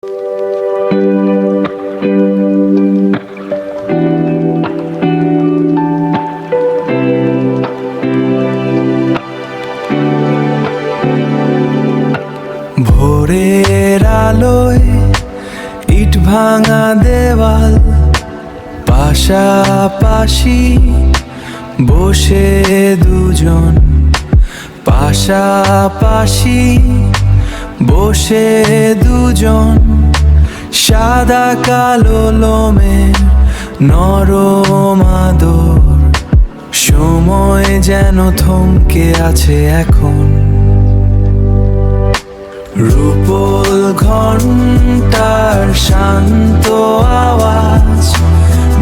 ভোরের আলোয় ইট ভাঙা দেওয়াল, পাশাপাশি বসে দুজন, পাশাপাশি বসে দুজন, সাদা কালো লোমের নরম আদর। সময় যেন থমকে আছে এখন, রূপোল ঘন্টার শান্ত আওয়াজ,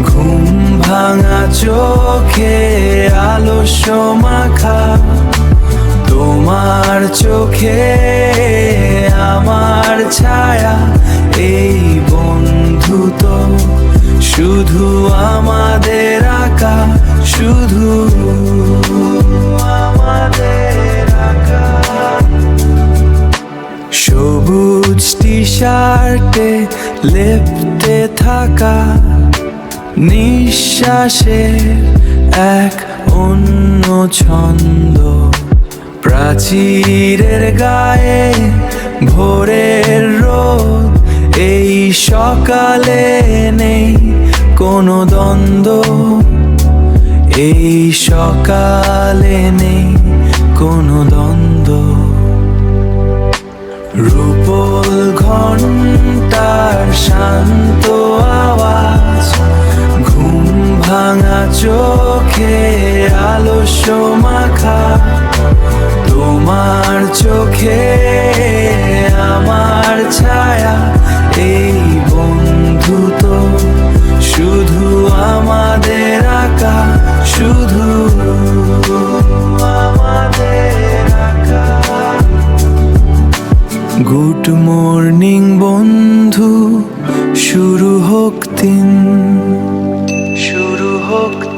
ঘুম ভাঙা চোখে আলস্য মাখা। তোমার চোখে আমার ছায়া, এই বন্ধুত্ব শুধু আমাদের আঁকা, শুধু আমাদের আঁকা। সবুজ টি-শার্টে লেপ্টে থাকা নিঃশ্বাসের এক অন্য ছন্দ, প্রাচীরের গায়ে ভোরের রোদ। এই সকালে নেই কোনো দ্বন্দ্ব, এই সকালে নেই কোনো দ্বন্দ্ব। রূপোল ঘন্টার শান্ত আওয়াজ, ঘুম ভাঙা চোখে আলস্য মাখা। তোমার চোখে আমার ছায়া, এই বন্ধুত্ব শুধু আমাদের আঁকা, শুধু আমাদের আঁকা। গুড মর্নিং বন্ধু, শুরু হোক দিন, শুরু হোক